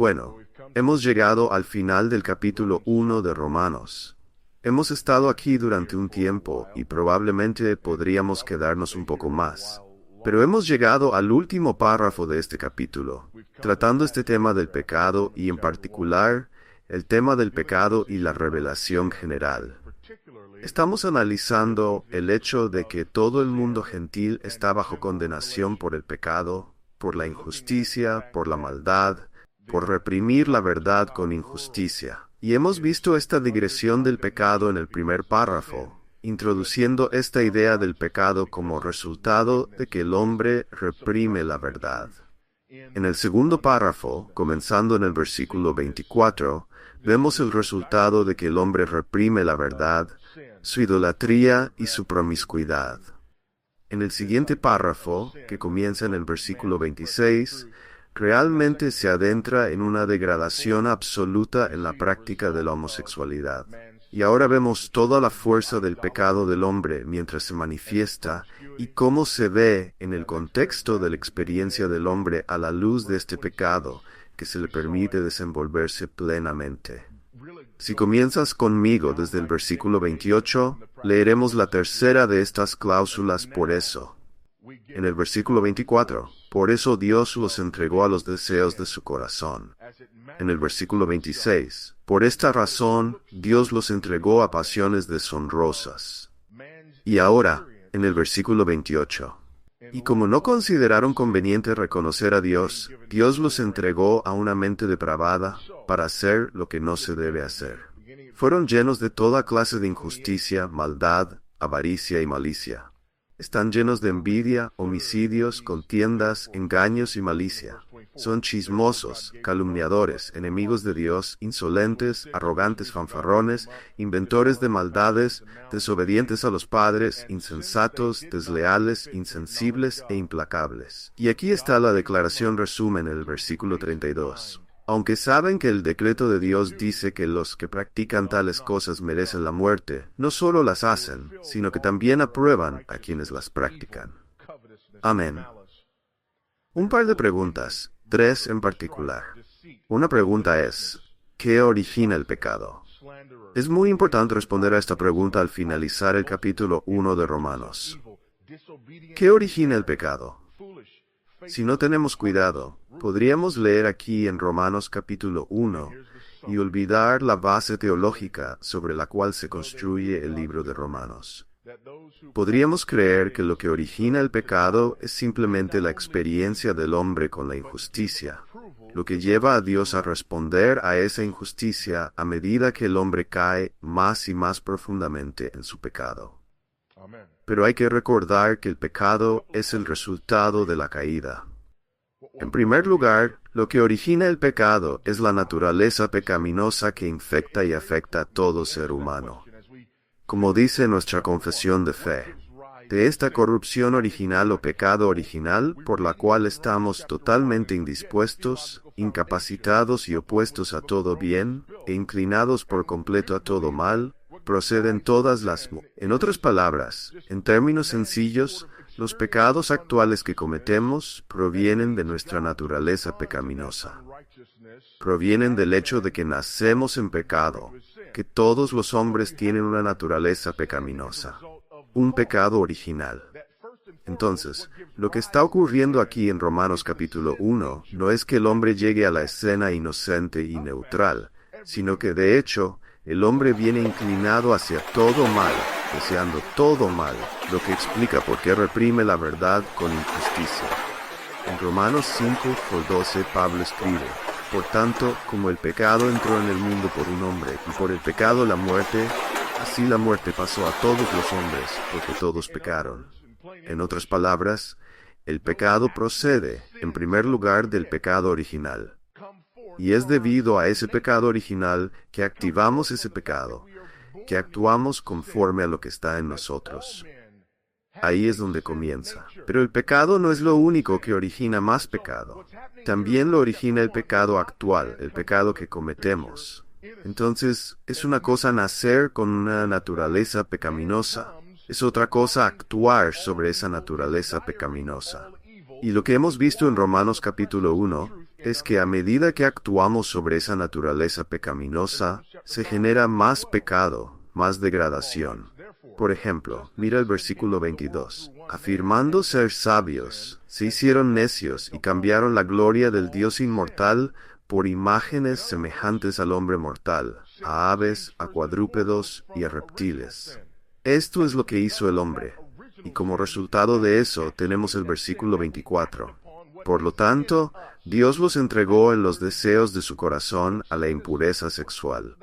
Bueno, hemos llegado al final del capítulo 1 de Romanos. Hemos estado aquí durante un tiempo y probablemente podríamos quedarnos un poco más. Pero hemos llegado al último párrafo de este capítulo, tratando este tema del pecado y en particular el tema del pecado y la revelación general. Estamos analizando el hecho de que todo el mundo gentil está bajo condenación por el pecado, por la injusticia, por la maldad, por reprimir la verdad con injusticia. Y hemos visto esta digresión del pecado en el primer párrafo, introduciendo esta idea del pecado como resultado de que el hombre reprime la verdad. En el segundo párrafo, comenzando en el versículo 24, vemos el resultado de que el hombre reprime la verdad, su idolatría y su promiscuidad. En el siguiente párrafo, que comienza en el versículo 26, realmente se adentra en una degradación absoluta en la práctica de la homosexualidad. Y ahora vemos toda la fuerza del pecado del hombre mientras se manifiesta y cómo se ve en el contexto de la experiencia del hombre a la luz de este pecado que se le permite desenvolverse plenamente. Si comienzas conmigo desde el versículo 28, leeremos la tercera de estas cláusulas por eso. En el versículo 24, por eso Dios los entregó a los deseos de su corazón. En el versículo 26, por esta razón Dios los entregó a pasiones deshonrosas. Y ahora, en el versículo 28, y como no consideraron conveniente reconocer a Dios, Dios los entregó a una mente depravada para hacer lo que no se debe hacer. Fueron llenos de toda clase de injusticia, maldad, avaricia y malicia. Están llenos de envidia, homicidios, contiendas, engaños y malicia. Son chismosos, calumniadores, enemigos de Dios, insolentes, arrogantes fanfarrones, inventores de maldades, desobedientes a los padres, insensatos, desleales, insensibles e implacables. Y aquí está la declaración resumen en el versículo 32. Aunque saben que el decreto de Dios dice que los que practican tales cosas merecen la muerte, no solo las hacen, sino que también aprueban a quienes las practican. Amén. Un par de preguntas, tres en particular. Una pregunta es, ¿qué origina el pecado? Es muy importante responder a esta pregunta al finalizar el capítulo 1 de Romanos. ¿Qué origina el pecado? Si no tenemos cuidado, podríamos leer aquí en Romanos capítulo 1 y olvidar la base teológica sobre la cual se construye el libro de Romanos. Podríamos creer que lo que origina el pecado es simplemente la experiencia del hombre con la injusticia, lo que lleva a Dios a responder a esa injusticia a medida que el hombre cae más y más profundamente en su pecado. Pero hay que recordar que el pecado es el resultado de la caída. En primer lugar, lo que origina el pecado es la naturaleza pecaminosa que infecta y afecta a todo ser humano. Como dice nuestra confesión de fe, de esta corrupción original o pecado original por la cual estamos totalmente indispuestos, incapacitados y opuestos a todo bien, e inclinados por completo a todo mal, proceden todas las... En otras palabras, en términos sencillos, los pecados actuales que cometemos provienen de nuestra naturaleza pecaminosa. Provienen del hecho de que nacemos en pecado, que todos los hombres tienen una naturaleza pecaminosa, un pecado original. Entonces, lo que está ocurriendo aquí en Romanos capítulo 1 no es que el hombre llegue a la escena inocente y neutral, sino que de hecho, el hombre viene inclinado hacia todo mal, deseando todo mal, lo que explica por qué reprime la verdad con injusticia. En Romanos 5:12 Pablo escribe, por tanto, como el pecado entró en el mundo por un hombre, y por el pecado la muerte, así la muerte pasó a todos los hombres, porque todos pecaron. En otras palabras, el pecado procede, en primer lugar, del pecado original. Y es debido a ese pecado original que activamos ese pecado, que actuamos conforme a lo que está en nosotros. Ahí es donde comienza. Pero el pecado no es lo único que origina más pecado. También lo origina el pecado actual, el pecado que cometemos. Entonces, es una cosa nacer con una naturaleza pecaminosa. Es otra cosa actuar sobre esa naturaleza pecaminosa. Y lo que hemos visto en Romanos capítulo 1 es que a medida que actuamos sobre esa naturaleza pecaminosa, se genera más pecado, más degradación. Por ejemplo, mira el versículo 22. Afirmando ser sabios, se hicieron necios y cambiaron la gloria del Dios inmortal por imágenes semejantes al hombre mortal, a aves, a cuadrúpedos y a reptiles. Esto es lo que hizo el hombre. Y como resultado de eso tenemos el versículo 24. Por lo tanto, Dios los entregó en los deseos de su corazón a la impureza sexual.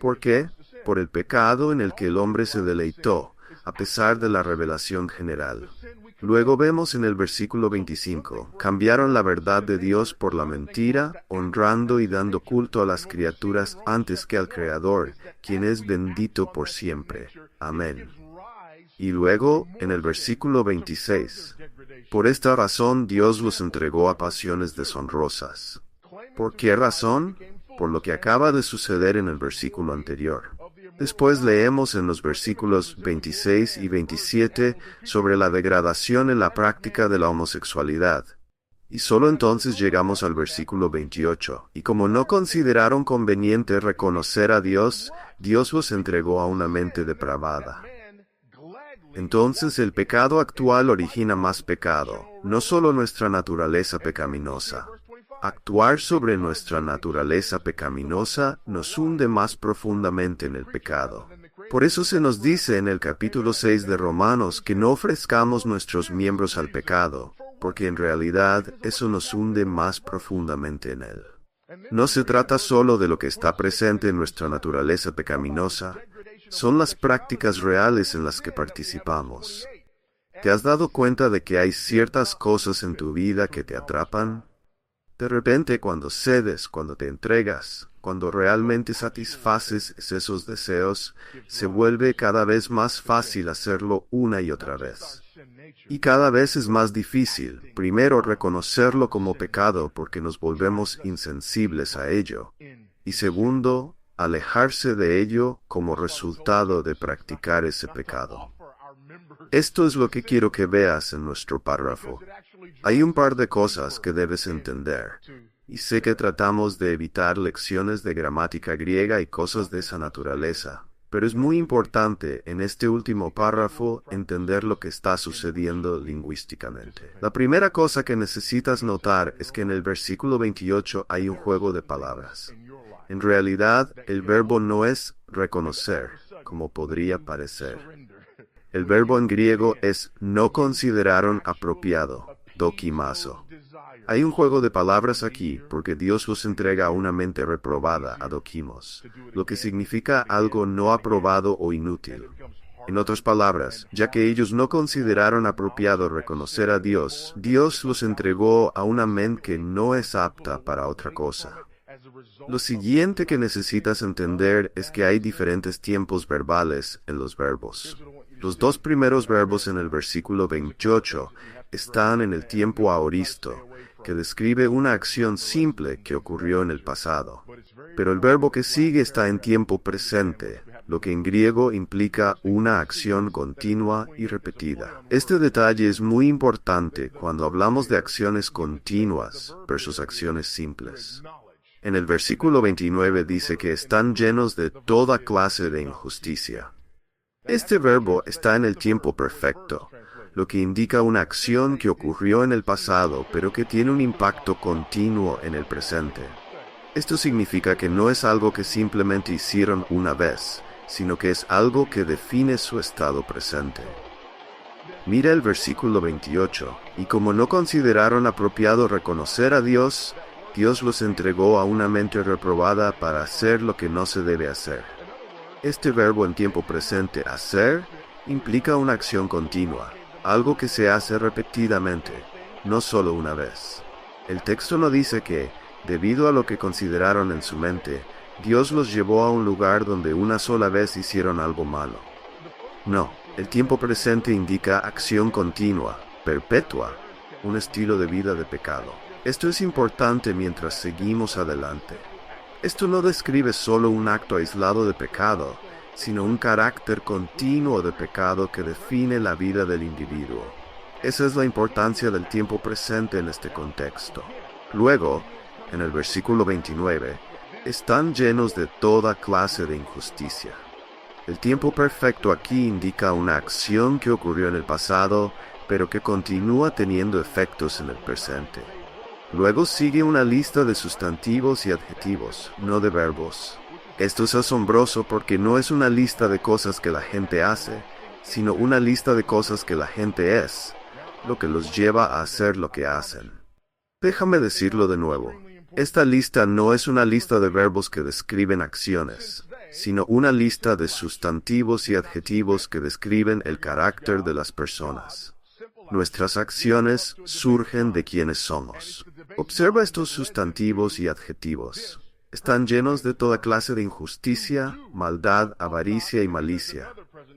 ¿Por qué? Por el pecado en el que el hombre se deleitó, a pesar de la revelación general. Luego vemos en el versículo 25, cambiaron la verdad de Dios por la mentira, honrando y dando culto a las criaturas antes que al Creador, quien es bendito por siempre. Amén. Y luego, en el versículo 26, por esta razón Dios los entregó a pasiones deshonrosas. ¿Por qué razón? Por lo que acaba de suceder en el versículo anterior. Después leemos en los versículos 26 y 27 sobre la degradación en la práctica de la homosexualidad. Y solo entonces llegamos al versículo 28. Y como no consideraron conveniente reconocer a Dios, Dios los entregó a una mente depravada. Entonces el pecado actual origina más pecado, no solo nuestra naturaleza pecaminosa. Actuar sobre nuestra naturaleza pecaminosa nos hunde más profundamente en el pecado. Por eso se nos dice en el capítulo 6 de Romanos que no ofrezcamos nuestros miembros al pecado, porque en realidad eso nos hunde más profundamente en él. No se trata solo de lo que está presente en nuestra naturaleza pecaminosa, son las prácticas reales en las que participamos. ¿Te has dado cuenta de que hay ciertas cosas en tu vida que te atrapan? De repente, cuando cedes, cuando te entregas, cuando realmente satisfaces esos deseos, se vuelve cada vez más fácil hacerlo una y otra vez. Y cada vez es más difícil, primero, reconocerlo como pecado porque nos volvemos insensibles a ello. Y segundo, alejarse de ello como resultado de practicar ese pecado. Esto es lo que quiero que veas en nuestro párrafo. Hay un par de cosas que debes entender, y sé que tratamos de evitar lecciones de gramática griega y cosas de esa naturaleza, pero es muy importante en este último párrafo entender lo que está sucediendo lingüísticamente. La primera cosa que necesitas notar es que en el versículo 28 hay un juego de palabras. En realidad, el verbo no es reconocer, como podría parecer. El verbo en griego es no consideraron apropiado, dokimazo. Hay un juego de palabras aquí porque Dios los entrega a una mente reprobada, adokimos, lo que significa algo no aprobado o inútil. En otras palabras, ya que ellos no consideraron apropiado reconocer a Dios, Dios los entregó a una mente que no es apta para otra cosa. Lo siguiente que necesitas entender es que hay diferentes tiempos verbales en los verbos. Los dos primeros verbos en el versículo 28 están en el tiempo aoristo, que describe una acción simple que ocurrió en el pasado. Pero el verbo que sigue está en tiempo presente, lo que en griego implica una acción continua y repetida. Este detalle es muy importante cuando hablamos de acciones continuas versus acciones simples. En el versículo 29 dice que están llenos de toda clase de injusticia. Este verbo está en el tiempo perfecto, lo que indica una acción que ocurrió en el pasado, pero que tiene un impacto continuo en el presente. Esto significa que no es algo que simplemente hicieron una vez, sino que es algo que define su estado presente. Mira el versículo 28, y como no consideraron apropiado reconocer a Dios, Dios los entregó a una mente reprobada para hacer lo que no se debe hacer. Este verbo en tiempo presente, hacer, implica una acción continua, algo que se hace repetidamente, no solo una vez. El texto no dice que, debido a lo que consideraron en su mente, Dios los llevó a un lugar donde una sola vez hicieron algo malo. No, el tiempo presente indica acción continua, perpetua, un estilo de vida de pecado. Esto es importante mientras seguimos adelante. Esto no describe solo un acto aislado de pecado, sino un carácter continuo de pecado que define la vida del individuo. Esa es la importancia del tiempo presente en este contexto. Luego, en el versículo 29, están llenos de toda clase de injusticia. El tiempo perfecto aquí indica una acción que ocurrió en el pasado, pero que continúa teniendo efectos en el presente. Luego sigue una lista de sustantivos y adjetivos, no de verbos. Esto es asombroso porque no es una lista de cosas que la gente hace, sino una lista de cosas que la gente es, lo que los lleva a hacer lo que hacen. Déjame decirlo de nuevo. Esta lista no es una lista de verbos que describen acciones, sino una lista de sustantivos y adjetivos que describen el carácter de las personas. Nuestras acciones surgen de quienes somos. Observa estos sustantivos y adjetivos. Están llenos de toda clase de injusticia, maldad, avaricia y malicia.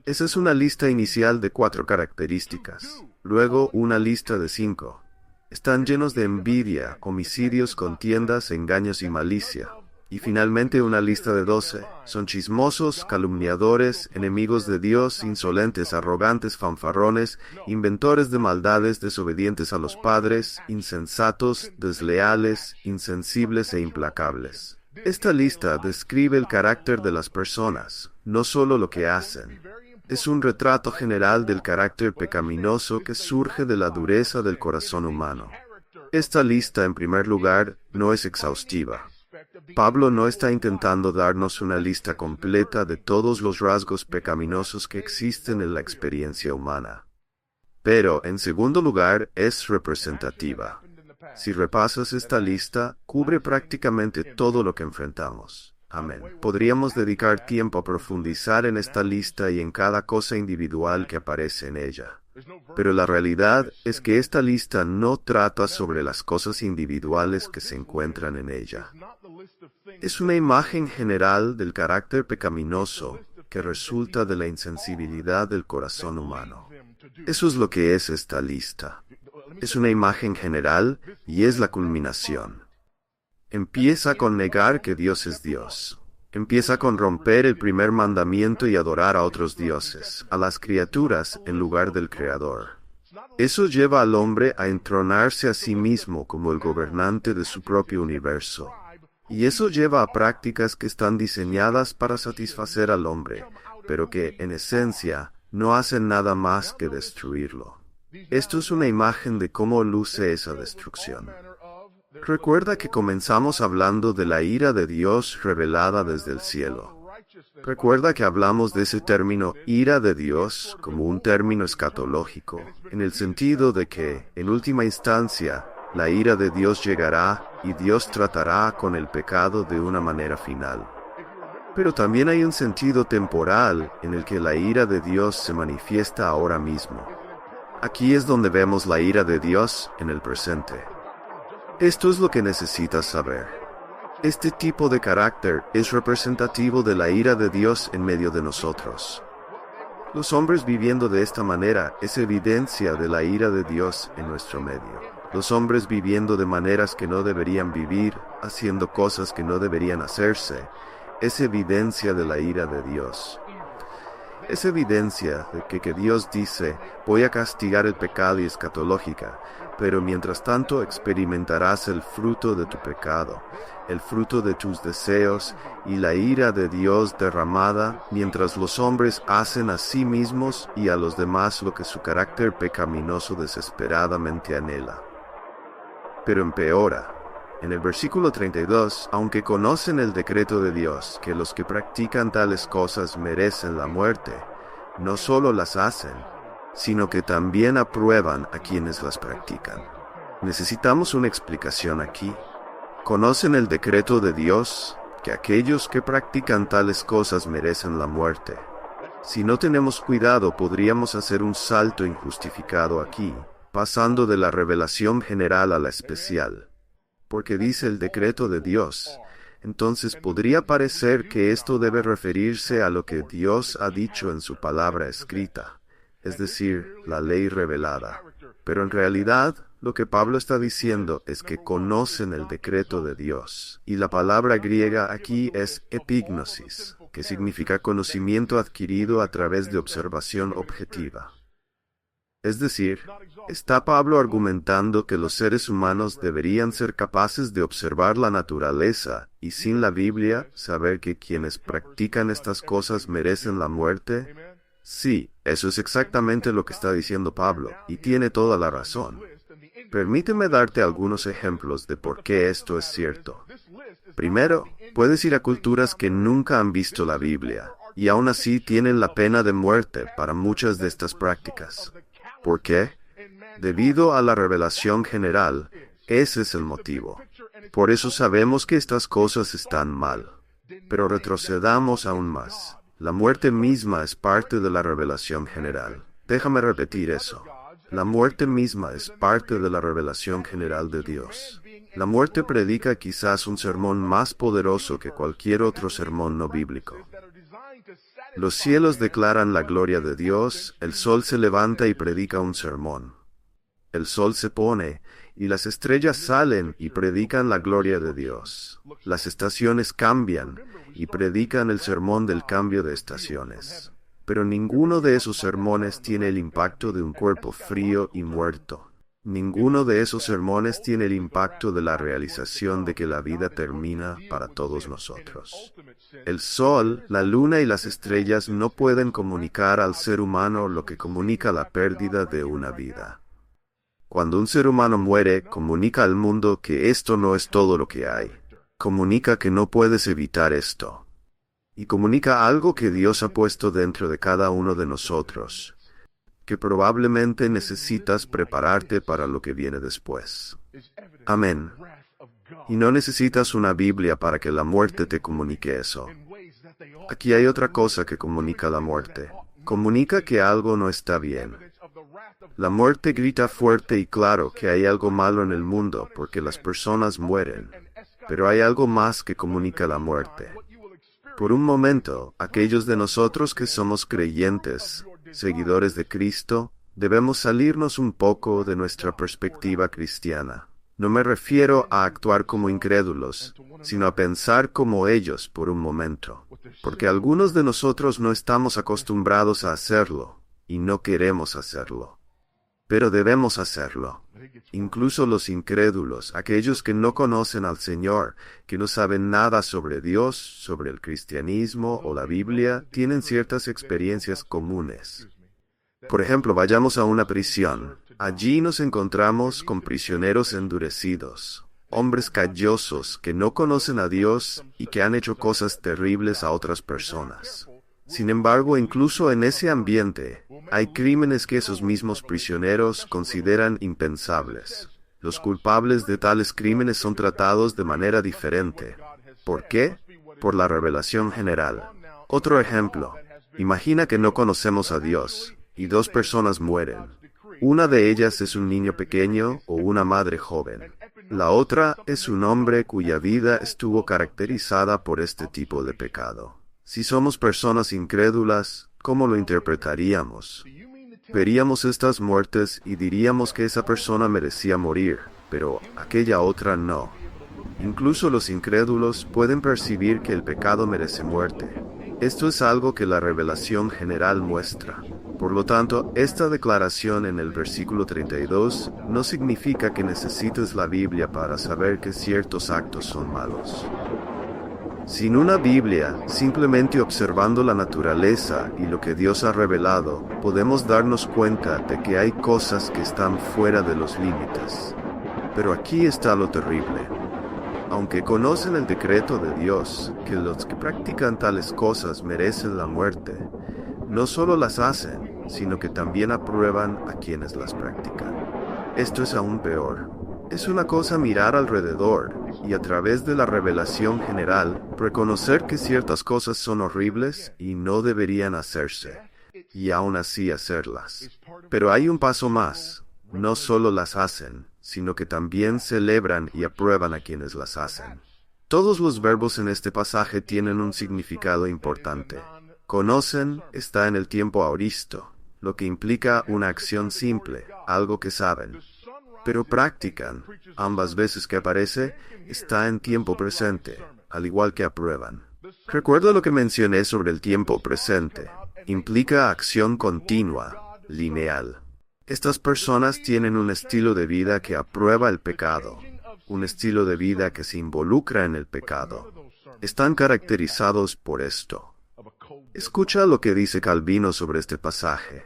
Esa es una lista inicial de 4 características. Luego una lista de 5. Están llenos de envidia, homicidios, contiendas, engaños y malicia. Y finalmente una lista de 12. Son chismosos, calumniadores, enemigos de Dios, insolentes, arrogantes, fanfarrones, inventores de maldades, desobedientes a los padres, insensatos, desleales, insensibles e implacables. Esta lista describe el carácter de las personas, no solo lo que hacen. Es un retrato general del carácter pecaminoso que surge de la dureza del corazón humano. Esta lista, en primer lugar, no es exhaustiva. Pablo no está intentando darnos una lista completa de todos los rasgos pecaminosos que existen en la experiencia humana. Pero, en segundo lugar, es representativa. Si repasas esta lista, cubre prácticamente todo lo que enfrentamos. Amén. Podríamos dedicar tiempo a profundizar en esta lista y en cada cosa individual que aparece en ella. Pero la realidad es que esta lista no trata sobre las cosas individuales que se encuentran en ella. Es una imagen general del carácter pecaminoso que resulta de la insensibilidad del corazón humano. Eso es lo que es esta lista. Es una imagen general y es la culminación. Empieza con negar que Dios es Dios. Empieza con romper el primer mandamiento y adorar a otros dioses, a las criaturas en lugar del Creador. Eso lleva al hombre a entronarse a sí mismo como el gobernante de su propio universo. Y eso lleva a prácticas que están diseñadas para satisfacer al hombre, pero que, en esencia, no hacen nada más que destruirlo. Esto es una imagen de cómo luce esa destrucción. Recuerda que comenzamos hablando de la ira de Dios revelada desde el cielo. Recuerda que hablamos de ese término ira de Dios como un término escatológico, en el sentido de que, en última instancia, la ira de Dios llegará y Dios tratará con el pecado de una manera final. Pero también hay un sentido temporal en el que la ira de Dios se manifiesta ahora mismo. Aquí es donde vemos la ira de Dios en el presente. Esto es lo que necesitas saber. Este tipo de carácter es representativo de la ira de Dios en medio de nosotros. Los hombres viviendo de esta manera es evidencia de la ira de Dios en nuestro medio. Los hombres viviendo de maneras que no deberían vivir, haciendo cosas que no deberían hacerse, es evidencia de la ira de Dios. Es evidencia de que Dios dice, voy a castigar el pecado y escatológica, pero mientras tanto experimentarás el fruto de tu pecado, el fruto de tus deseos y la ira de Dios derramada mientras los hombres hacen a sí mismos y a los demás lo que su carácter pecaminoso desesperadamente anhela. Pero empeora. En el versículo 32, aunque conocen el decreto de Dios, que los que practican tales cosas merecen la muerte, no solo las hacen, sino que también aprueban a quienes las practican. Necesitamos una explicación aquí. ¿Conocen el decreto de Dios, que aquellos que practican tales cosas merecen la muerte? Si no tenemos cuidado, podríamos hacer un salto injustificado aquí, pasando de la revelación general a la especial. Porque dice el decreto de Dios, entonces podría parecer que esto debe referirse a lo que Dios ha dicho en su palabra escrita, es decir, la ley revelada. Pero en realidad, lo que Pablo está diciendo es que conocen el decreto de Dios, y la palabra griega aquí es epignosis, que significa conocimiento adquirido a través de observación objetiva. Es decir, ¿está Pablo argumentando que los seres humanos deberían ser capaces de observar la naturaleza y sin la Biblia saber que quienes practican estas cosas merecen la muerte? Sí, eso es exactamente lo que está diciendo Pablo, y tiene toda la razón. Permíteme darte algunos ejemplos de por qué esto es cierto. Primero, puedes ir a culturas que nunca han visto la Biblia, y aún así tienen la pena de muerte para muchas de estas prácticas. ¿Por qué? Debido a la revelación general, ese es el motivo. Por eso sabemos que estas cosas están mal. Pero retrocedamos aún más. La muerte misma es parte de la revelación general. Déjame repetir eso. La muerte misma es parte de la revelación general de Dios. La muerte predica quizás un sermón más poderoso que cualquier otro sermón no bíblico. Los cielos declaran la gloria de Dios, el sol se levanta y predica un sermón. El sol se pone, y las estrellas salen y predican la gloria de Dios. Las estaciones cambian, y predican el sermón del cambio de estaciones. Pero ninguno de esos sermones tiene el impacto de un cuerpo frío y muerto. Ninguno de esos sermones tiene el impacto de la realización de que la vida termina para todos nosotros. El sol, la luna y las estrellas no pueden comunicar al ser humano lo que comunica la pérdida de una vida. Cuando un ser humano muere, comunica al mundo que esto no es todo lo que hay. Comunica que no puedes evitar esto. Y comunica algo que Dios ha puesto dentro de cada uno de nosotros, que probablemente necesitas prepararte para lo que viene después. Amén. Y no necesitas una Biblia para que la muerte te comunique eso. Aquí hay otra cosa que comunica la muerte. Comunica que algo no está bien. La muerte grita fuerte y claro que hay algo malo en el mundo porque las personas mueren. Pero hay algo más que comunica la muerte. Por un momento, aquellos de nosotros que somos creyentes, seguidores de Cristo, debemos salirnos un poco de nuestra perspectiva cristiana. No me refiero a actuar como incrédulos, sino a pensar como ellos por un momento. Porque algunos de nosotros no estamos acostumbrados a hacerlo, y no queremos hacerlo. Pero debemos hacerlo. Incluso los incrédulos, aquellos que no conocen al Señor, que no saben nada sobre Dios, sobre el cristianismo o la Biblia, tienen ciertas experiencias comunes. Por ejemplo, vayamos a una prisión. Allí nos encontramos con prisioneros endurecidos, hombres callosos que no conocen a Dios y que han hecho cosas terribles a otras personas. Sin embargo, incluso en ese ambiente, hay crímenes que esos mismos prisioneros consideran impensables. Los culpables de tales crímenes son tratados de manera diferente. ¿Por qué? Por la revelación general. Otro ejemplo. Imagina que no conocemos a Dios, y dos personas mueren. Una de ellas es un niño pequeño o una madre joven. La otra es un hombre cuya vida estuvo caracterizada por este tipo de pecado. Si somos personas incrédulas, ¿cómo lo interpretaríamos? Veríamos estas muertes y diríamos que esa persona merecía morir, pero aquella otra no. Incluso los incrédulos pueden percibir que el pecado merece muerte. Esto es algo que la revelación general muestra. Por lo tanto, esta declaración en el versículo 32 no significa que necesites la Biblia para saber que ciertos actos son malos. Sin una Biblia, simplemente observando la naturaleza y lo que Dios ha revelado, podemos darnos cuenta de que hay cosas que están fuera de los límites. Pero aquí está lo terrible. Aunque conocen el decreto de Dios, que los que practican tales cosas merecen la muerte, no solo las hacen, sino que también aprueban a quienes las practican. Esto es aún peor. Es una cosa mirar alrededor y a través de la revelación general reconocer que ciertas cosas son horribles y no deberían hacerse, y aún así hacerlas. Pero hay un paso más. No solo las hacen, sino que también celebran y aprueban a quienes las hacen. Todos los verbos en este pasaje tienen un significado importante. Conocen está en el tiempo aoristo, lo que implica una acción simple, algo que saben. Pero practican, ambas veces que aparece, está en tiempo presente, al igual que aprueban. Recuerda lo que mencioné sobre el tiempo presente. Implica acción continua, lineal. Estas personas tienen un estilo de vida que aprueba el pecado, un estilo de vida que se involucra en el pecado. Están caracterizados por esto. Escucha lo que dice Calvino sobre este pasaje.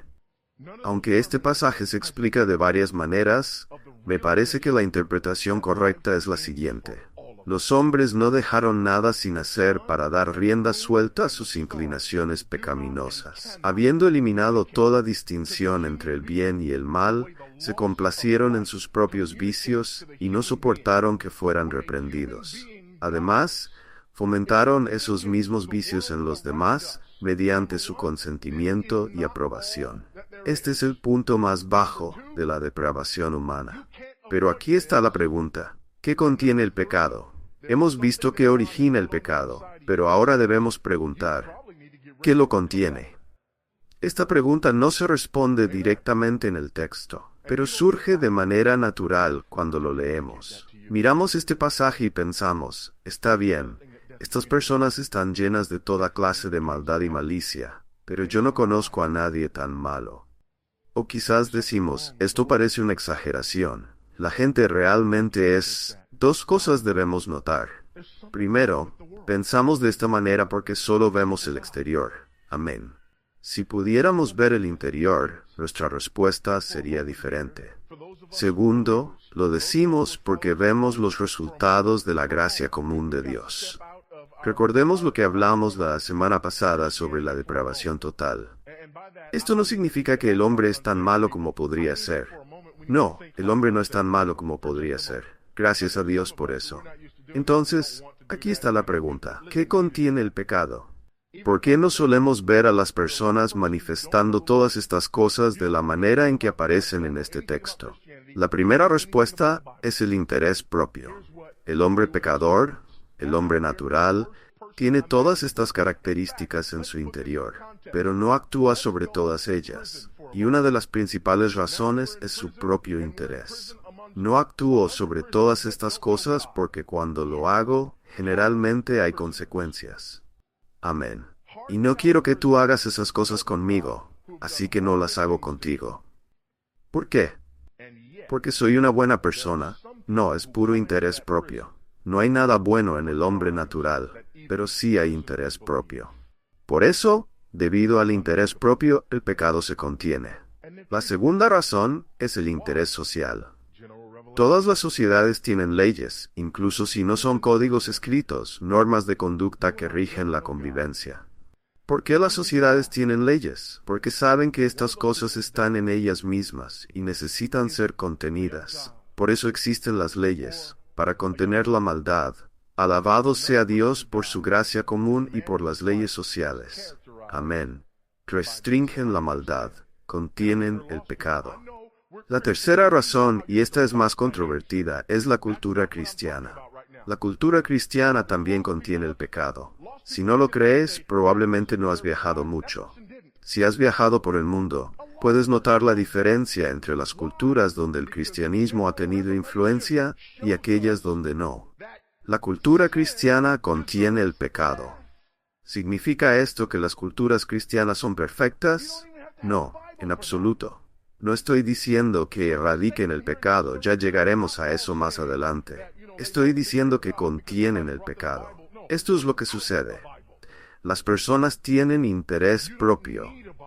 Aunque este pasaje se explica de varias maneras, me parece que la interpretación correcta es la siguiente. Los hombres no dejaron nada sin hacer para dar rienda suelta a sus inclinaciones pecaminosas. Habiendo eliminado toda distinción entre el bien y el mal, se complacieron en sus propios vicios y no soportaron que fueran reprendidos. Además, fomentaron esos mismos vicios en los demás mediante su consentimiento y aprobación. Este es el punto más bajo de la depravación humana. Pero aquí está la pregunta. ¿Qué contiene el pecado? Hemos visto qué origina el pecado, pero ahora debemos preguntar, ¿qué lo contiene? Esta pregunta no se responde directamente en el texto, pero surge de manera natural cuando lo leemos. Miramos este pasaje y pensamos, está bien, estas personas están llenas de toda clase de maldad y malicia, pero yo no conozco a nadie tan malo. O quizás decimos, esto parece una exageración. La gente realmente es... Dos cosas debemos notar. Primero, pensamos de esta manera porque solo vemos el exterior. Amén. Si pudiéramos ver el interior, nuestra respuesta sería diferente. Segundo, lo decimos porque vemos los resultados de la gracia común de Dios. Recordemos lo que hablamos la semana pasada sobre la depravación total. Esto no significa que el hombre es tan malo como podría ser. No, el hombre no es tan malo como podría ser. Gracias a Dios por eso. Entonces, aquí está la pregunta. ¿Qué contiene el pecado? ¿Por qué no solemos ver a las personas manifestando todas estas cosas de la manera en que aparecen en este texto? La primera respuesta es el interés propio. El hombre pecador, el hombre natural, tiene todas estas características en su interior, pero no actúa sobre todas ellas. Y una de las principales razones es su propio interés. No actúo sobre todas estas cosas porque cuando lo hago, generalmente hay consecuencias. Amén. Y no quiero que tú hagas esas cosas conmigo, así que no las hago contigo. ¿Por qué? ¿Porque soy una buena persona? No, es puro interés propio. No hay nada bueno en el hombre natural, pero sí hay interés propio. Por eso, debido al interés propio, el pecado se contiene. La segunda razón es el interés social. Todas las sociedades tienen leyes, incluso si no son códigos escritos, normas de conducta que rigen la convivencia. ¿Por qué las sociedades tienen leyes? Porque saben que estas cosas están en ellas mismas y necesitan ser contenidas. Por eso existen las leyes, para contener la maldad. Alabado sea Dios por su gracia común y por las leyes sociales. Amén. Restringen la maldad, contienen el pecado. La tercera razón, y esta es más controvertida, es la cultura cristiana. La cultura cristiana también contiene el pecado. Si no lo crees, probablemente no has viajado mucho. Si has viajado por el mundo, puedes notar la diferencia entre las culturas donde el cristianismo ha tenido influencia y aquellas donde no. La cultura cristiana contiene el pecado. ¿Significa esto que las culturas cristianas son perfectas? No, en absoluto. No estoy diciendo que erradiquen el pecado, ya llegaremos a eso más adelante. Estoy diciendo que contienen el pecado. Esto es lo que sucede. Las personas tienen interés propio.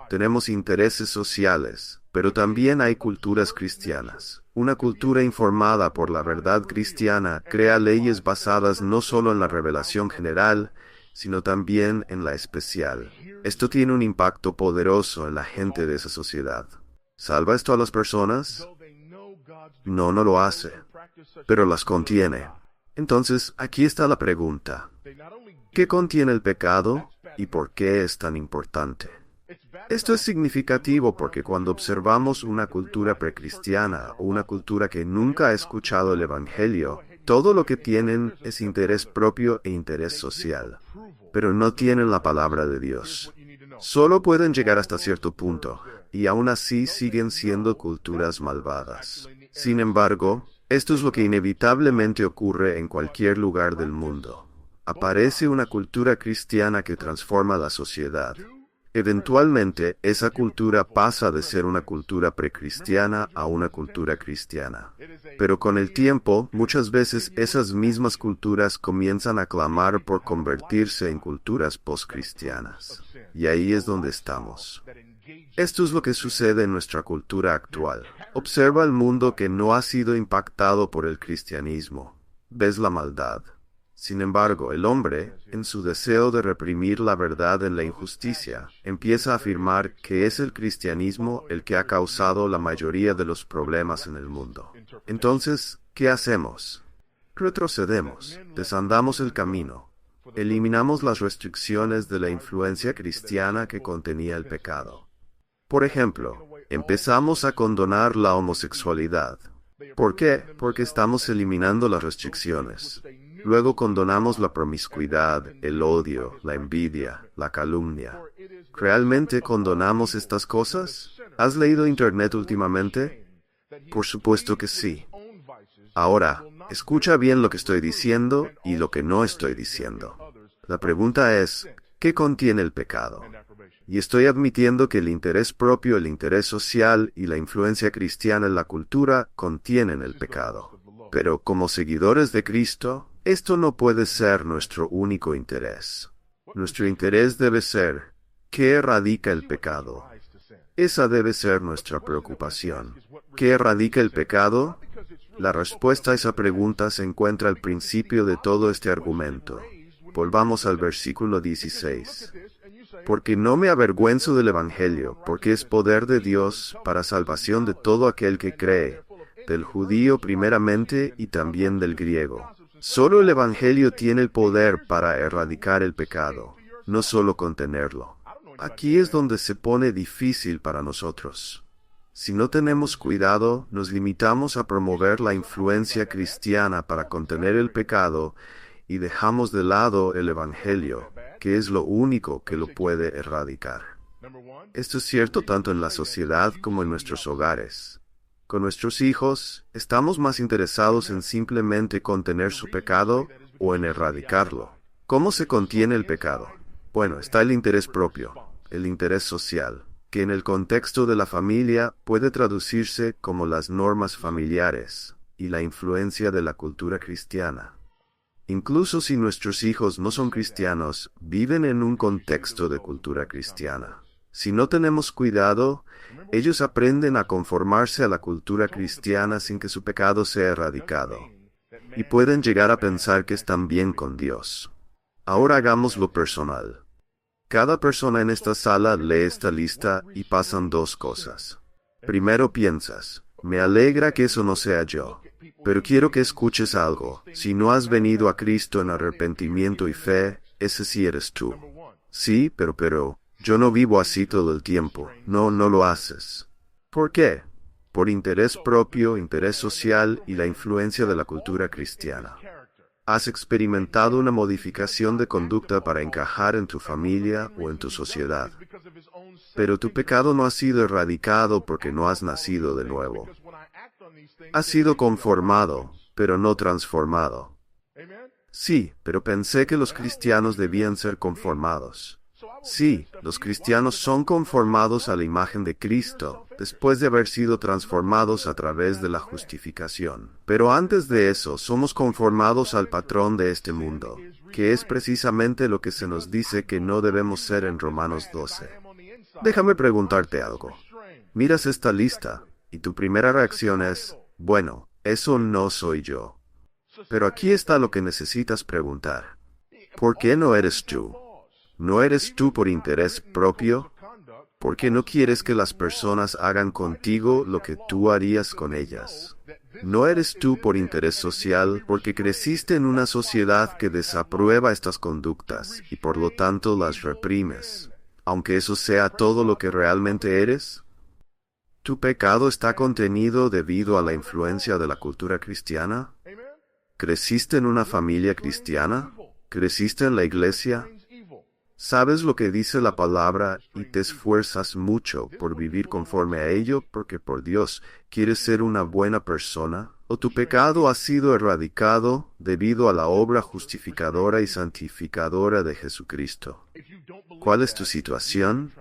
Tenemos intereses sociales, pero también hay culturas cristianas. Una cultura informada por la verdad cristiana crea leyes basadas no solo en la revelación general, sino también en la especial. Esto tiene un impacto poderoso en la gente de esa sociedad. ¿Salva esto a las personas? No, no lo hace, pero las contiene. Entonces, aquí está la pregunta. ¿Qué contiene el pecado y por qué es tan importante? Esto es significativo porque cuando observamos una cultura precristiana o una cultura que nunca ha escuchado el Evangelio, todo lo que tienen es interés propio e interés social, pero no tienen la palabra de Dios. Solo pueden llegar hasta cierto punto, y aún así siguen siendo culturas malvadas. Sin embargo, esto es lo que inevitablemente ocurre en cualquier lugar del mundo. Aparece una cultura cristiana que transforma la sociedad. Eventualmente, esa cultura pasa de ser una cultura precristiana a una cultura cristiana. Pero con el tiempo, muchas veces esas mismas culturas comienzan a clamar por convertirse en culturas postcristianas. Y ahí es donde estamos. Esto es lo que sucede en nuestra cultura actual. Observa el mundo que no ha sido impactado por el cristianismo. Ves la maldad. Sin embargo, el hombre, en su deseo de reprimir la verdad en la injusticia, empieza a afirmar que es el cristianismo el que ha causado la mayoría de los problemas en el mundo. Entonces, ¿qué hacemos? Retrocedemos, desandamos el camino, eliminamos las restricciones de la influencia cristiana que contenía el pecado. Por ejemplo, empezamos a condonar la homosexualidad. ¿Por qué? Porque estamos eliminando las restricciones. Luego condonamos la promiscuidad, el odio, la envidia, la calumnia. ¿Realmente condonamos estas cosas? ¿Has leído Internet últimamente? Por supuesto que sí. Ahora, escucha bien lo que estoy diciendo y lo que no estoy diciendo. La pregunta es, ¿qué contiene el pecado? Y estoy admitiendo que el interés propio, el interés social y la influencia cristiana en la cultura contienen el pecado. Pero como seguidores de Cristo, esto no puede ser nuestro único interés. Nuestro interés debe ser, ¿qué erradica el pecado? Esa debe ser nuestra preocupación. ¿Qué erradica el pecado? La respuesta a esa pregunta se encuentra al principio de todo este argumento. Volvamos al versículo 16. Porque no me avergüenzo del Evangelio, porque es poder de Dios para salvación de todo aquel que cree, del judío primeramente y también del griego. Solo el Evangelio tiene el poder para erradicar el pecado, no solo contenerlo. Aquí es donde se pone difícil para nosotros. Si no tenemos cuidado, nos limitamos a promover la influencia cristiana para contener el pecado y dejamos de lado el Evangelio, que es lo único que lo puede erradicar. Esto es cierto tanto en la sociedad como en nuestros hogares. Con nuestros hijos, ¿estamos más interesados en simplemente contener su pecado o en erradicarlo? ¿Cómo se contiene el pecado? Bueno, está el interés propio, el interés social, que en el contexto de la familia puede traducirse como las normas familiares y la influencia de la cultura cristiana. Incluso si nuestros hijos no son cristianos, viven en un contexto de cultura cristiana. Si no tenemos cuidado, ellos aprenden a conformarse a la cultura cristiana sin que su pecado sea erradicado, y pueden llegar a pensar que están bien con Dios. Ahora hagámoslo personal. Cada persona en esta sala lee esta lista y pasan dos cosas. Primero piensas, me alegra que eso no sea yo. Pero quiero que escuches algo. Si no has venido a Cristo en arrepentimiento y fe, ese sí eres tú. Sí, pero, yo no vivo así todo el tiempo. No lo haces. ¿Por qué? Por interés propio, interés social y la influencia de la cultura cristiana. Has experimentado una modificación de conducta para encajar en tu familia o en tu sociedad. Pero tu pecado no ha sido erradicado porque no has nacido de nuevo. Has sido conformado, pero no transformado. Sí, pero pensé que los cristianos debían ser conformados. Sí, los cristianos son conformados a la imagen de Cristo, después de haber sido transformados a través de la justificación. Pero antes de eso, somos conformados al patrón de este mundo, que es precisamente lo que se nos dice que no debemos ser en Romanos 12. Déjame preguntarte algo. Miras esta lista, y tu primera reacción es, bueno, eso no soy yo. Pero aquí está lo que necesitas preguntar. ¿Por qué no eres tú? ¿No eres tú por interés propio? ¿Por qué no quieres que las personas hagan contigo lo que tú harías con ellas? ¿No eres tú por interés social porque creciste en una sociedad que desaprueba estas conductas y por lo tanto las reprimes, aunque eso sea todo lo que realmente eres? ¿Tu pecado está contenido debido a la influencia de la cultura cristiana? ¿Creciste en una familia cristiana? ¿Creciste en la iglesia? ¿Sabes lo que dice la palabra y te esfuerzas mucho por vivir conforme a ello porque por Dios quieres ser una buena persona? o tu pecado ha sido erradicado debido a la obra justificadora y santificadora de Jesucristo. ¿Cuál es tu situación?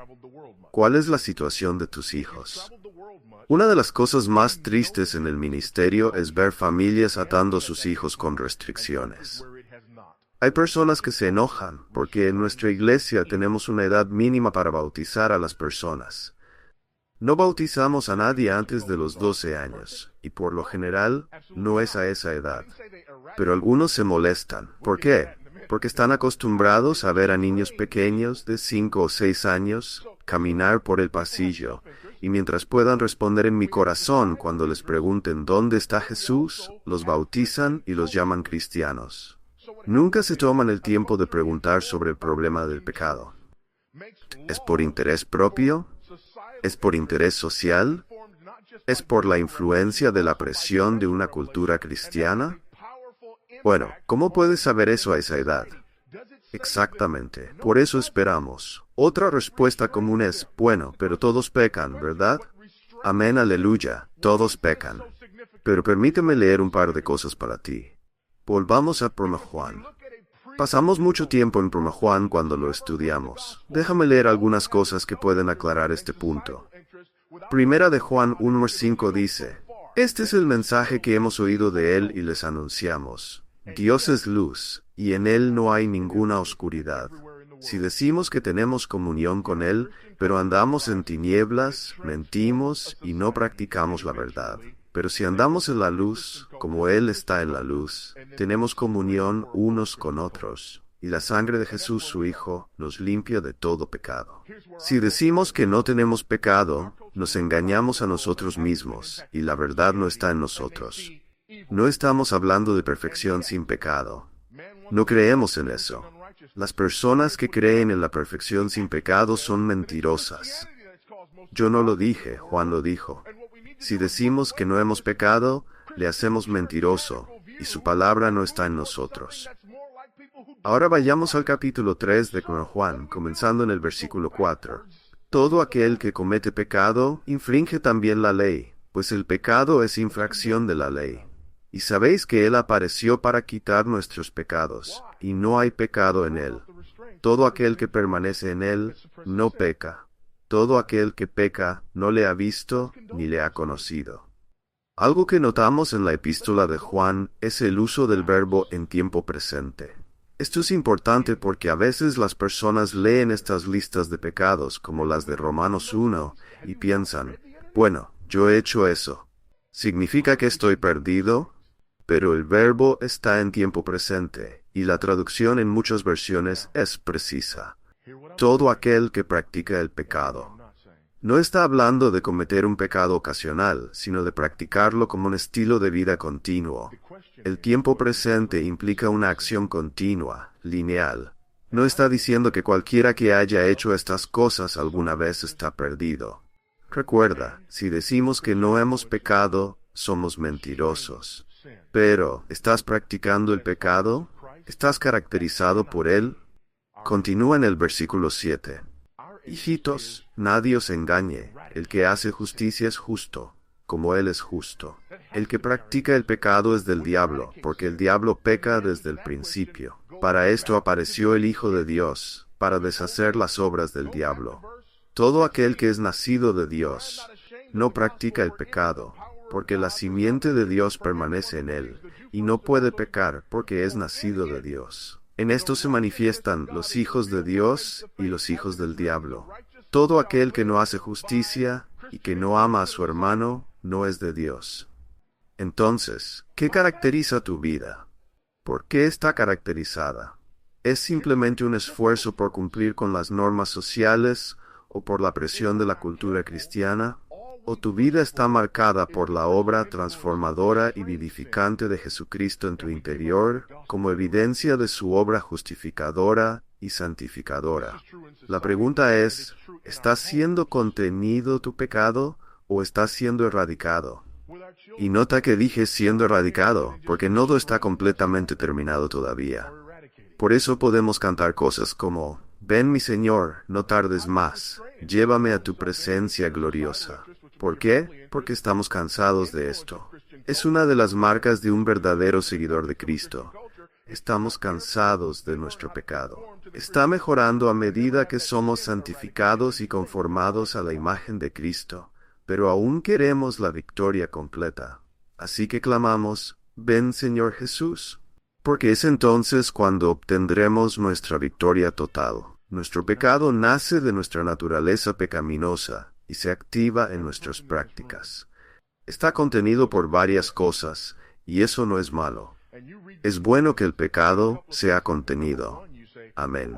¿Cuál es la situación de tus hijos? Una de las cosas más tristes en el ministerio es ver familias atando a sus hijos con restricciones. Hay personas que se enojan porque en nuestra iglesia tenemos una edad mínima para bautizar a las personas. No bautizamos a nadie antes de los 12 años, y por lo general no es a esa edad. Pero algunos se molestan. ¿Por qué? Porque están acostumbrados a ver a niños pequeños de 5 o 6 años caminar por el pasillo, y mientras puedan responder en mi corazón cuando les pregunten ¿dónde está Jesús?, los bautizan y los llaman cristianos. Nunca se toman el tiempo de preguntar sobre el problema del pecado. ¿Es por interés propio? ¿Es por interés social? ¿Es por la influencia de la presión de una cultura cristiana? Bueno, ¿cómo puedes saber eso a esa edad? Exactamente, por eso esperamos. Otra respuesta común es, bueno, pero todos pecan, ¿verdad? Amén, aleluya, todos pecan. Pero permíteme leer un par de cosas para ti. Volvamos a 1 Juan. Pasamos mucho tiempo en 1 Juan cuando lo estudiamos. Déjame leer algunas cosas que pueden aclarar este punto. Primera de Juan 1:5 dice, este es el mensaje que hemos oído de él y les anunciamos. Dios es luz, y en él no hay ninguna oscuridad. Si decimos que tenemos comunión con él, pero andamos en tinieblas, mentimos y no practicamos la verdad. Pero si andamos en la luz, como él está en la luz, tenemos comunión unos con otros, y la sangre de Jesús su Hijo nos limpia de todo pecado. Si decimos que no tenemos pecado, nos engañamos a nosotros mismos, y la verdad no está en nosotros. No estamos hablando de perfección sin pecado. No creemos en eso. Las personas que creen en la perfección sin pecado son mentirosas. Yo no lo dije, Juan lo dijo. Si decimos que no hemos pecado, le hacemos mentiroso, y su palabra no está en nosotros. Ahora vayamos al capítulo 3 de Juan, comenzando en el versículo 4. Todo aquel que comete pecado, infringe también la ley, pues el pecado es infracción de la ley. Y sabéis que él apareció para quitar nuestros pecados, y no hay pecado en él. Todo aquel que permanece en él, no peca. Todo aquel que peca no le ha visto ni le ha conocido. Algo que notamos en la epístola de Juan es el uso del verbo en tiempo presente. Esto es importante porque a veces las personas leen estas listas de pecados como las de Romanos 1 y piensan, bueno, yo he hecho eso. ¿Significa que estoy perdido? Pero el verbo está en tiempo presente y la traducción en muchas versiones es precisa. Todo aquel que practica el pecado. No está hablando de cometer un pecado ocasional, sino de practicarlo como un estilo de vida continuo. El tiempo presente implica una acción continua, lineal. No está diciendo que cualquiera que haya hecho estas cosas alguna vez está perdido. Recuerda, si decimos que no hemos pecado, somos mentirosos. Pero, ¿estás practicando el pecado? ¿Estás caracterizado por él? Continúa en el versículo 7. Hijitos, nadie os engañe, el que hace justicia es justo, como él es justo. El que practica el pecado es del diablo, porque el diablo peca desde el principio. Para esto apareció el Hijo de Dios, para deshacer las obras del diablo. Todo aquel que es nacido de Dios, no practica el pecado, porque la simiente de Dios permanece en él, y no puede pecar porque es nacido de Dios. En esto se manifiestan los hijos de Dios y los hijos del diablo. Todo aquel que no hace justicia y que no ama a su hermano, no es de Dios. Entonces, ¿qué caracteriza tu vida? ¿Por qué está caracterizada? ¿Es simplemente un esfuerzo por cumplir con las normas sociales o por la presión de la cultura cristiana? ¿O tu vida está marcada por la obra transformadora y vivificante de Jesucristo en tu interior, como evidencia de su obra justificadora y santificadora? La pregunta es, ¿está siendo contenido tu pecado o está siendo erradicado? Y nota que dije siendo erradicado, porque no está completamente terminado todavía. Por eso podemos cantar cosas como, ven mi Señor, no tardes más, llévame a tu presencia gloriosa. ¿Por qué? Porque estamos cansados de esto. Es una de las marcas de un verdadero seguidor de Cristo. Estamos cansados de nuestro pecado. Está mejorando a medida que somos santificados y conformados a la imagen de Cristo, pero aún queremos la victoria completa. Así que clamamos, ven Señor Jesús. Porque es entonces cuando obtendremos nuestra victoria total. Nuestro pecado nace de nuestra naturaleza pecaminosa y se activa en nuestras prácticas. Está contenido por varias cosas, y eso no es malo. Es bueno que el pecado sea contenido. Amén.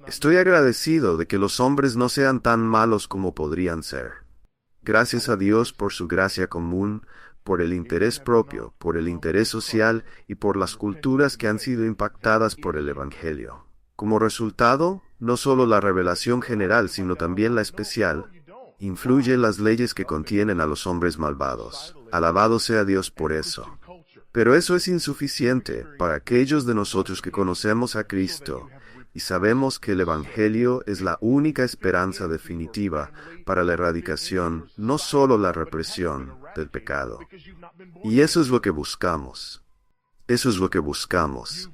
Estoy agradecido de que los hombres no sean tan malos como podrían ser. Gracias a Dios por su gracia común, por el interés propio, por el interés social y por las culturas que han sido impactadas por el Evangelio. Como resultado, no solo la revelación general, sino también la especial, influye en las leyes que contienen a los hombres malvados. Alabado sea Dios por eso. Pero eso es insuficiente para aquellos de nosotros que conocemos a Cristo y sabemos que el Evangelio es la única esperanza definitiva para la erradicación, no solo la represión del pecado. Y eso es lo que buscamos. Eso es lo que buscamos.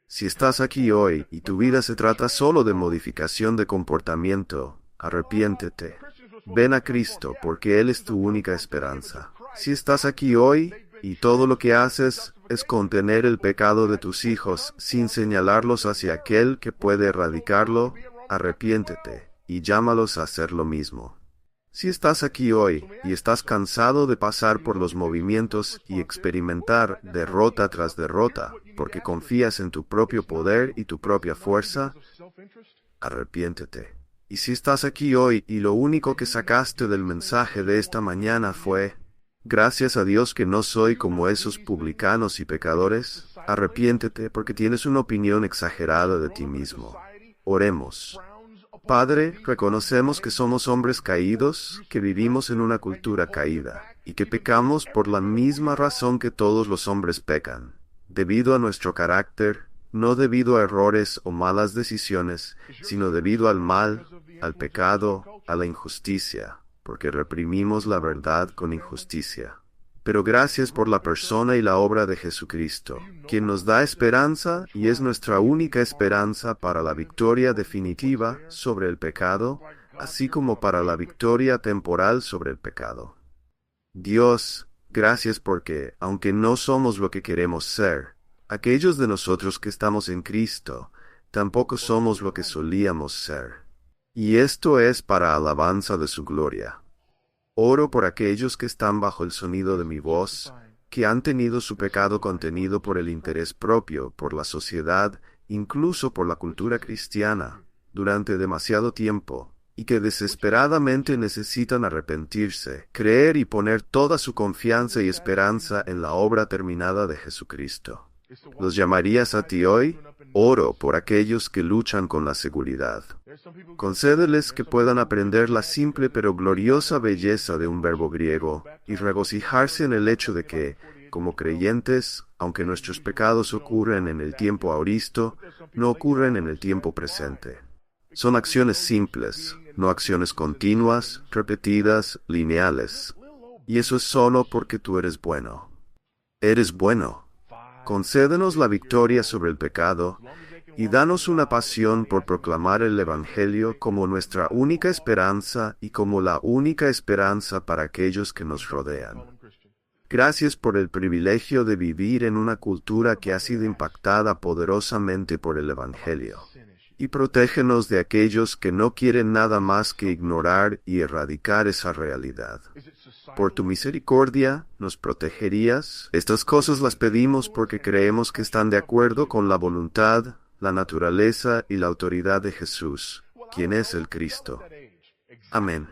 Si estás aquí hoy y tu vida se trata solo de modificación de comportamiento, arrepiéntete. Ven a Cristo porque Él es tu única esperanza. Si estás aquí hoy y todo lo que haces es contener el pecado de tus hijos sin señalarlos hacia aquel que puede erradicarlo, arrepiéntete y llámalos a hacer lo mismo. Si estás aquí hoy y estás cansado de pasar por los movimientos y experimentar derrota tras derrota, porque confías en tu propio poder y tu propia fuerza, arrepiéntete. Y si estás aquí hoy y lo único que sacaste del mensaje de esta mañana fue, gracias a Dios que no soy como esos publicanos y pecadores, arrepiéntete porque tienes una opinión exagerada de ti mismo. Oremos. Padre, reconocemos que somos hombres caídos, que vivimos en una cultura caída, y que pecamos por la misma razón que todos los hombres pecan, debido a nuestro carácter, no debido a errores o malas decisiones, sino debido al mal, al pecado, a la injusticia, porque reprimimos la verdad con injusticia. Pero gracias por la persona y la obra de Jesucristo, quien nos da esperanza y es nuestra única esperanza para la victoria definitiva sobre el pecado, así como para la victoria temporal sobre el pecado. Dios, gracias porque, aunque no somos lo que queremos ser, aquellos de nosotros que estamos en Cristo, tampoco somos lo que solíamos ser. Y esto es para alabanza de su gloria. Oro por aquellos que están bajo el sonido de mi voz, que han tenido su pecado contenido por el interés propio, por la sociedad, incluso por la cultura cristiana, durante demasiado tiempo, y que desesperadamente necesitan arrepentirse, creer y poner toda su confianza y esperanza en la obra terminada de Jesucristo. ¿Los llamarías a ti hoy? Oro por aquellos que luchan con la seguridad. Concédeles que puedan aprender la simple pero gloriosa belleza de un verbo griego y regocijarse en el hecho de que, como creyentes, aunque nuestros pecados ocurren en el tiempo aoristo, no ocurren en el tiempo presente. Son acciones simples, no acciones continuas, repetidas, lineales. Y eso es solo porque tú eres bueno. Eres bueno. Concédenos la victoria sobre el pecado y danos una pasión por proclamar el Evangelio como nuestra única esperanza y como la única esperanza para aquellos que nos rodean. Gracias por el privilegio de vivir en una cultura que ha sido impactada poderosamente por el Evangelio. Y protégenos de aquellos que no quieren nada más que ignorar y erradicar esa realidad. Por tu misericordia, ¿nos protegerías? Estas cosas las pedimos porque creemos que están de acuerdo con la voluntad, la naturaleza y la autoridad de Jesús, quien es el Cristo. Amén.